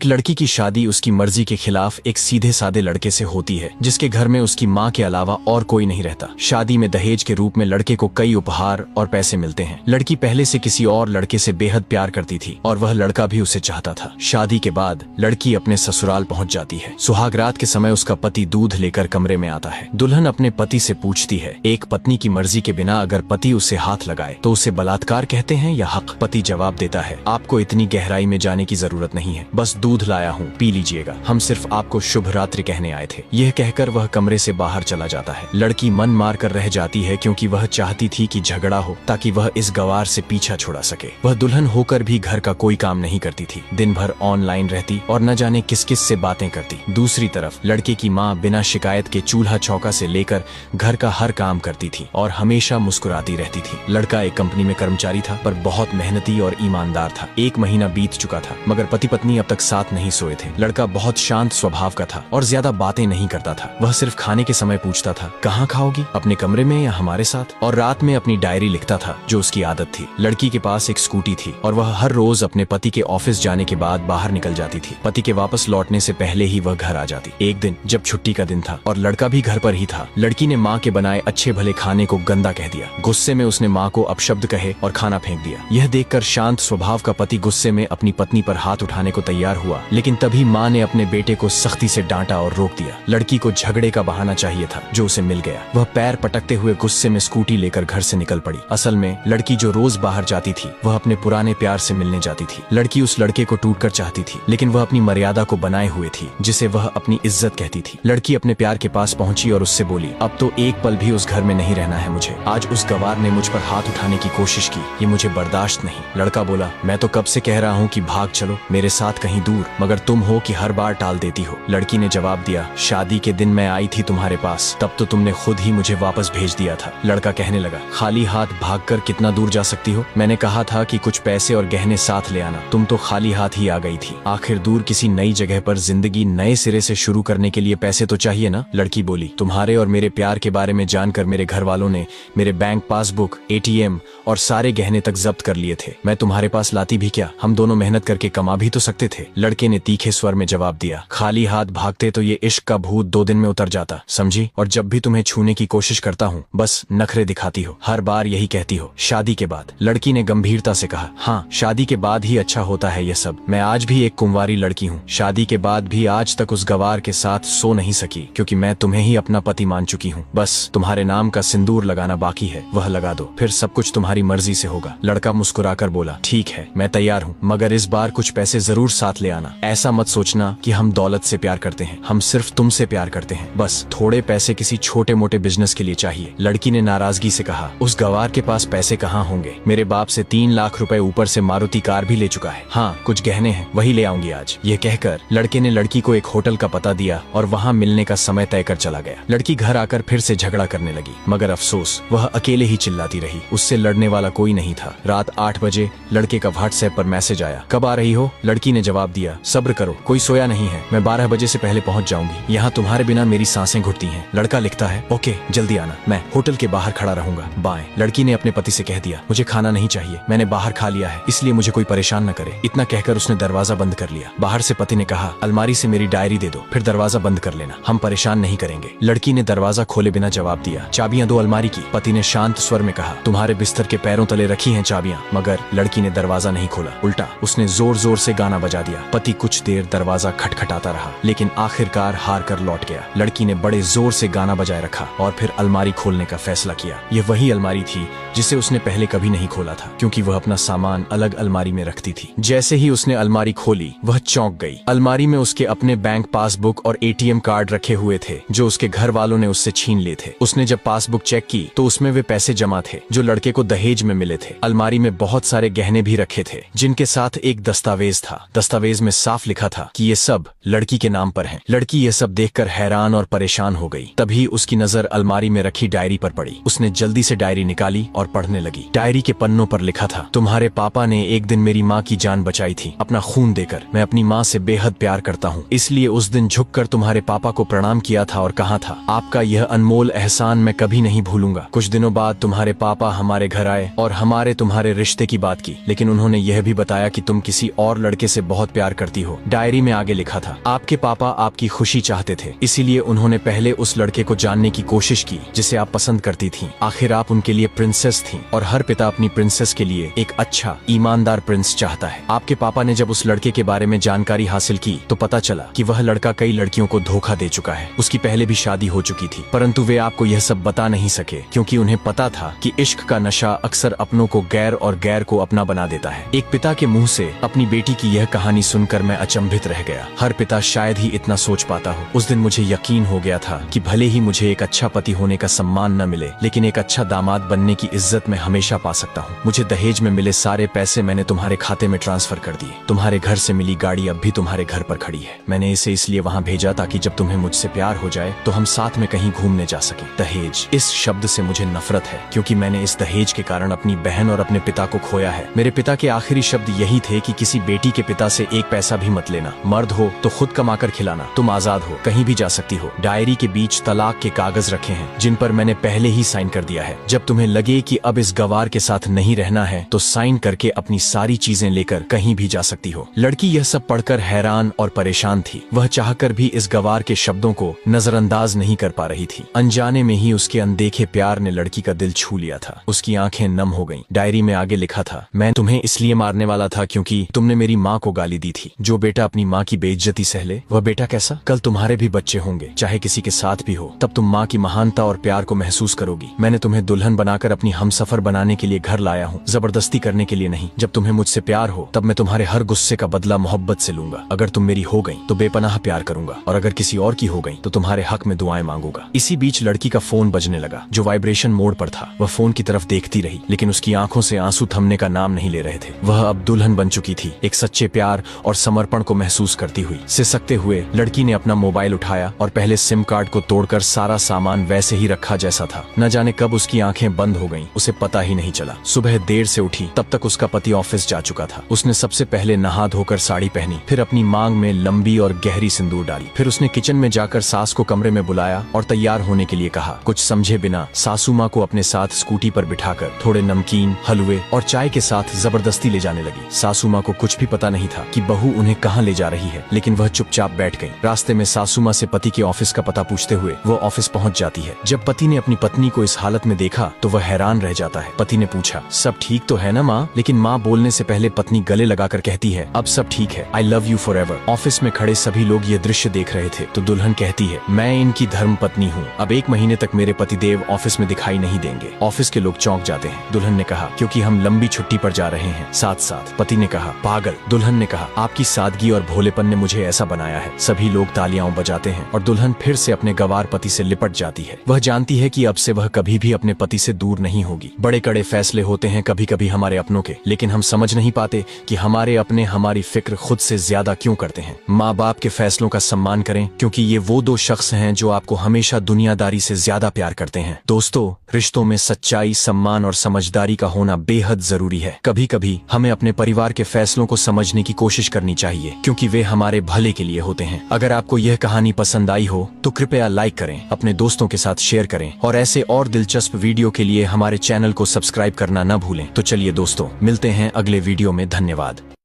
एक लड़की की शादी उसकी मर्जी के खिलाफ एक सीधे सादे लड़के से होती है जिसके घर में उसकी माँ के अलावा और कोई नहीं रहता। शादी में दहेज के रूप में लड़के को कई उपहार और पैसे मिलते हैं। लड़की पहले से किसी और लड़के से बेहद प्यार करती थी और वह लड़का भी उसे चाहता था। शादी के बाद लड़की अपने ससुराल पहुंच जाती है। सुहाग रात के समय उसका पति दूध लेकर कमरे में आता है। दुल्हन अपने पति से पूछती है, एक पत्नी की मर्जी के बिना अगर पति उसे हाथ लगाए तो उसे बलात्कार कहते हैं या हक? पति जवाब देता है, आपको इतनी गहराई में जाने की जरूरत नहीं है, बस दूध लाया हूँ, पी लीजिएगा, हम सिर्फ आपको शुभ रात्रि कहने आए थे। यह कहकर वह कमरे से बाहर चला जाता है। लड़की मन मार कर रह जाती है क्योंकि वह चाहती थी कि झगड़ा हो ताकि वह इस गवार से पीछा छुड़ा सके। वह दुल्हन होकर भी घर का कोई काम नहीं करती थी, दिन भर ऑनलाइन रहती और न जाने किस किस से बातें करती। दूसरी तरफ लड़के की माँ बिना शिकायत के चूल्हा चौका से लेकर घर का हर काम करती थी और हमेशा मुस्कुराती रहती थी। लड़का एक कंपनी में कर्मचारी था पर बहुत मेहनती और ईमानदार था। 1 महीना बीत चुका था मगर पति पत्नी अब तक साथ नहीं सोए थे। लड़का बहुत शांत स्वभाव का था और ज्यादा बातें नहीं करता था। वह सिर्फ खाने के समय पूछता था, कहाँ खाओगी, अपने कमरे में या हमारे साथ? और रात में अपनी डायरी लिखता था जो उसकी आदत थी। लड़की के पास एक स्कूटी थी और वह हर रोज अपने पति के ऑफिस जाने के बाद बाहर निकल जाती थी। पति के वापस लौटने से पहले ही वह घर आ जाती। एक दिन जब छुट्टी का दिन था और लड़का भी घर पर ही था, लड़की ने माँ के बनाए अच्छे भले खाने को गंदा कह दिया। गुस्से में उसने माँ को अपशब्द कहे और खाना फेंक दिया। यह देखकर शांत स्वभाव का पति गुस्से में अपनी पत्नी पर हाथ उठाने को तैयार हुआ, लेकिन तभी माँ ने अपने बेटे को सख्ती से डांटा और रोक दिया। लड़की को झगड़े का बहाना चाहिए था जो उसे मिल गया। वह पैर पटकते हुए गुस्से में स्कूटी लेकर घर से निकल पड़ी। असल में लड़की जो रोज बाहर जाती थी वह अपने पुराने प्यार से मिलने जाती थी। लड़की उस लड़के को टूटकर चाहती थी लेकिन वह अपनी मर्यादा को बनाए हुए थी जिसे वह अपनी इज्जत कहती थी। लड़की अपने प्यार के पास पहुंची और उससे बोली, अब तो एक पल भी उस घर में नहीं रहना है मुझे। आज उस गवार ने मुझ पर हाथ उठाने की कोशिश की, ये मुझे बर्दाश्त नहीं। लड़का बोला, मैं तो कब से कह रहा हूँ कि भाग चलो मेरे साथ कहीं दूर, मगर तुम हो कि हर बार टाल देती हो। लड़की ने जवाब दिया, शादी के दिन मैं आई थी तुम्हारे पास, तब तो तुमने खुद ही मुझे वापस भेज दिया था। लड़का कहने लगा, खाली हाथ भागकर कितना दूर जा सकती हो? मैंने कहा था कि कुछ पैसे और गहने साथ ले आना, तुम तो खाली हाथ ही आ गई थी। आखिर दूर किसी नई जगह पर जिंदगी नए सिरे से शुरू करने के लिए पैसे तो चाहिए ना? लड़की बोली, तुम्हारे और मेरे प्यार के बारे में जानकर मेरे घर वालों ने मेरे बैंक पासबुक, ATM और सारे गहने तक जब्त कर लिए थे। मैं तुम्हारे पास लाती भी क्या? हम दोनों मेहनत करके कमा भी तो सकते थे। लड़के ने तीखे स्वर में जवाब दिया, खाली हाथ भागते तो ये इश्क का भूत 2 दिन में उतर जाता, समझी? और जब भी तुम्हें छूने की कोशिश करता हूँ बस नखरे दिखाती हो, हर बार यही कहती हो, शादी के बाद। लड़की ने गंभीरता से कहा, हाँ, शादी के बाद ही अच्छा होता है ये सब। मैं आज भी एक कुंवारी लड़की हूँ। शादी के बाद भी आज तक उस गवार के साथ सो नहीं सकी क्योंकि मैं तुम्हें ही अपना पति मान चुकी हूँ। बस तुम्हारे नाम का सिंदूर लगाना बाकी है, वह लगा दो, फिर सब कुछ तुम्हारी मर्जी से होगा। लड़का मुस्कुराकर बोला, ठीक है, मैं तैयार हूँ, मगर इस बार कुछ पैसे जरूर साथ ले आना। ऐसा मत सोचना कि हम दौलत से प्यार करते हैं, हम सिर्फ तुमसे प्यार करते हैं। बस थोड़े पैसे किसी छोटे मोटे बिजनेस के लिए चाहिए। लड़की ने नाराजगी से कहा, उस गवार के पास पैसे कहाँ होंगे? मेरे बाप से 3 लाख रुपए ऊपर से मारुति कार भी ले चुका है। हाँ, कुछ गहने हैं, वही ले आऊंगी आज। यह कहकर लड़के ने लड़की को एक होटल का पता दिया और वहाँ मिलने का समय तय कर चला गया। लड़की घर आकर फिर से झगड़ा करने लगी, मगर अफसोस वह अकेले ही चिल्लाती रही, उससे लड़ने वाला कोई नहीं था। रात 8 बजे लड़के का व्हाट्सएप पर मैसेज आया, कब आ रही हो? लड़की ने जवाब दिया, सब्र करो, कोई सोया नहीं है, मैं 12 बजे से पहले पहुंच जाऊंगी। यहाँ तुम्हारे बिना मेरी सांसें घुटती हैं। लड़का लिखता है, ओके, जल्दी आना, मैं होटल के बाहर खड़ा रहूंगा, बाय। लड़की ने अपने पति से कह दिया, मुझे खाना नहीं चाहिए, मैंने बाहर खा लिया है, इसलिए मुझे कोई परेशान न करे। इतना कहकर उसने दरवाजा बंद कर लिया। बाहर से पति ने कहा, अलमारी से मेरी डायरी दे दो, फिर दरवाजा बंद कर लेना, हम परेशान नहीं करेंगे। लड़की ने दरवाजा खोले बिना जवाब दिया, चाबियां दो अलमारी की। पति ने शांत स्वर में कहा, तुम्हारे बिस्तर के पैरों तले रखी हैं चाबियां। मगर लड़की ने दरवाजा नहीं खोला, उल्टा उसने जोर जोर से गाना बजा दिया। पति कुछ देर दरवाजा खटखटाता रहा लेकिन आखिरकार हार कर लौट गया। लड़की ने बड़े जोर से गाना बजाए रखा और फिर अलमारी खोलने का फैसला किया। यह वही अलमारी थी जिसे उसने पहले कभी नहीं खोला था क्योंकि वह अपना सामान अलग अलमारी में रखती थी। जैसे ही उसने अलमारी खोली वह चौंक गई। अलमारी में उसके अपने बैंक पासबुक और ATM कार्ड रखे हुए थे जो उसके घर वालों ने उससे छीन लिए थे। उसने जब पासबुक चेक की तो उसमें वे पैसे जमा थे जो लड़के को दहेज में मिले थे। अलमारी में बहुत सारे गहने भी रखे थे जिनके साथ एक दस्तावेज था। दस्तावेज में साफ लिखा था कि ये सब लड़की के नाम पर हैं। लड़की ये सब देखकर हैरान और परेशान हो गई। तभी उसकी नजर अलमारी में रखी डायरी पर पड़ी। उसने जल्दी से डायरी निकाली और पढ़ने लगी। डायरी के पन्नों पर लिखा था, तुम्हारे पापा ने एक दिन मेरी माँ की जान बचाई थी अपना खून देकर। मैं अपनी माँ से बेहद प्यार करता हूँ, इसलिए उस दिन झुककर तुम्हारे पापा को प्रणाम किया था और कहा था, आपका यह अनमोल एहसान मैं कभी नहीं भूलूंगा। कुछ दिनों बाद तुम्हारे पापा हमारे घर आए और हमारे तुम्हारे रिश्ते की बात की, लेकिन उन्होंने यह भी बताया कि तुम किसी और लड़के से बहुत प्यार करती हो। डायरी में आगे लिखा था, आपके पापा आपकी खुशी चाहते थे, इसीलिए उन्होंने पहले उस लड़के को जानने की कोशिश की जिसे आप पसंद करती थीं। आखिर आप उनके लिए प्रिंसेस थीं और हर पिता अपनी प्रिंसेस के लिए एक अच्छा ईमानदार प्रिंस चाहता है। आपके पापा ने जब उस लड़के के बारे में जानकारी हासिल की तो पता चला कि वह लड़का कई लड़कियों को धोखा दे चुका है। उसकी पहले भी शादी हो चुकी थी, परंतु वे आपको यह सब बता नहीं सके क्योंकि उन्हें पता था कि इश्क का नशा अक्सर अपनों को गैर और गैर को अपना बना देता है। एक पिता के मुंह से अपनी बेटी की यह कहानी सुनकर मैं अचंभित रह गया। हर पिता शायद ही इतना सोच पाता हो। उस दिन मुझे यकीन हो गया था कि भले ही मुझे एक अच्छा पति होने का सम्मान न मिले, लेकिन एक अच्छा दामाद बनने की इज्जत मैं हमेशा पा सकता हूँ। मुझे दहेज में मिले सारे पैसे मैंने तुम्हारे खाते में ट्रांसफर कर दिए। तुम्हारे घर से मिली गाड़ी अब भी तुम्हारे घर पर खड़ी है। मैंने इसे इसलिए वहाँ भेजा ताकि जब तुम्हें मुझसे प्यार हो जाए तो हम साथ में कहीं घूमने जा सके। दहेज, इस शब्द से मुझे नफरत है क्योंकि मैंने इस दहेज के कारण अपनी बहन और अपने पिता को खोया है। मेरे पिता के आखिरी शब्द यही थे कि किसी बेटी के पिता से एक पैसा भी मत लेना। मर्द हो तो खुद कमाकर खिलाना। तुम आजाद हो, कहीं भी जा सकती हो। डायरी के बीच तलाक के कागज रखे हैं जिन पर मैंने पहले ही साइन कर दिया है। जब तुम्हें लगे कि अब इस गवार के साथ नहीं रहना है तो साइन करके अपनी सारी चीजें लेकर कहीं भी जा सकती हो। लड़की यह सब पढ़कर हैरान और परेशान थी। वह चाहकर भी इस गवार के शब्दों को नजरअंदाज नहीं कर पा रही थी। अनजाने में ही उसके अनदेखे प्यार ने लड़की का दिल छू लिया था। उसकी आंखें नम हो गईं। डायरी में आगे लिखा था, मैं तुम्हें इसलिए मारने वाला था क्योंकि तुमने मेरी माँ को गाली दी थी। जो बेटा अपनी माँ की बेइज्जती सहले वह बेटा कैसा? कल तुम्हारे भी बच्चे होंगे, चाहे किसी के साथ भी हो। तब तुम माँ की महानता और प्यार को महसूस करोगी। मैंने तुम्हें दुल्हन बनाकर अपनी हमसफर बनाने के लिए घर लाया हूँ, जबरदस्ती करने के लिए नहीं। जब तुम्हें मुझसे प्यार हो तब मैं तुम्हारे हर गुस्से का बदला मोहब्बत से लूंगा। अगर तुम मेरी हो गई तो बेपनाह प्यार करूंगा और अगर किसी और की हो गई तो तुम्हारे हक में दुआएं मांगूंगा। इसी बीच लड़की का फोन बजने लगा जो वाइब्रेशन मोड पर था। वह फोन की तरफ देखती रही, लेकिन उसकी आंखों से आंसू थमने का नाम नहीं ले रहे थे। वह अब दुल्हन बन चुकी थी, एक सच्चे प्यार और समर्पण को महसूस करती हुई। सिसकते हुए लड़की ने अपना मोबाइल उठाया और पहले सिम कार्ड को तोड़कर सारा सामान वैसे ही रखा जैसा था। न जाने कब उसकी आंखें बंद हो गईं, उसे पता ही नहीं चला। सुबह देर से उठी तब तक उसका पति ऑफिस जा चुका था। उसने सबसे पहले नहा धोकर साड़ी पहनी, फिर अपनी मांग में लंबी और गहरी सिंदूर डाली। फिर उसने किचन में जाकर सास को कमरे में बुलाया और तैयार होने के लिए कहा। कुछ समझे बिना सासू माँ को अपने साथ स्कूटी पर बिठाकर थोड़े नमकीन, हलवे और चाय के साथ जबरदस्ती ले जाने लगी। सासू माँ को कुछ भी पता नहीं था कि बहू उन्हें कहाँ ले जा रही है, लेकिन वह चुपचाप बैठ गई। रास्ते में सासू माँ से पति के ऑफिस का पता पूछते हुए वो ऑफिस पहुँच जाती है। जब पति ने अपनी पत्नी को इस हालत में देखा तो वह हैरान रह जाता है। पति ने पूछा, सब ठीक तो है ना माँ? लेकिन माँ बोलने से पहले पत्नी गले लगाकर कहती है, अब सब ठीक है, I love you for ever. Office में खड़े सभी लोग ये दृश्य देख रहे थे तो दुल्हन कहती है, मैं इनकी धर्म पत्नी हूँ। अब 1 महीने तक मेरे पतिदेव ऑफिस में दिखाई नहीं देंगे। ऑफिस के लोग चौंक जाते हैं। दुल्हन ने कहा, क्योंकि हम लंबी छुट्टी पर जा रहे हैं साथ साथ। पति ने कहा, पागल। दुल्हन ने कहा, आपकी सादगी और भोलेपन ने मुझे ऐसा बनाया है। सभी लोग तालियां बजाते हैं और दुल्हन फिर से अपने गवार पति से लिपट जाती है। वह जानती है कि अब से वह कभी भी अपने पति से दूर नहीं होगी। बड़े कड़े फैसले होते हैं कभी कभी हमारे अपनों के, लेकिन हम समझ नहीं पाते कि हमारे अपने हमारी फिक्र खुद से ज्यादा क्यों करते हैं। माँ बाप के फैसलों का सम्मान करें क्योंकि ये वो 2 शख्स हैं जो आपको हमेशा दुनियादारी से ज्यादा प्यार करते हैं। दोस्तों, रिश्तों में सच्चाई, सम्मान और समझदारी का होना बेहद जरूरी है। कभी कभी हमें अपने परिवार के फैसलों को समझने की कोशिश करनी चाहिए क्योंकि वे हमारे भले के लिए होते हैं। अगर आपको यह कहानी पसंद आई हो तो कृपया लाइक करें, अपने दोस्तों के साथ शेयर करें और ऐसे और दिलचस्प वीडियो के लिए हमारे चैनल को सब्सक्राइब करना न भूलें। तो चलिए दोस्तों, मिलते हैं अगले वीडियो में। धन्यवाद।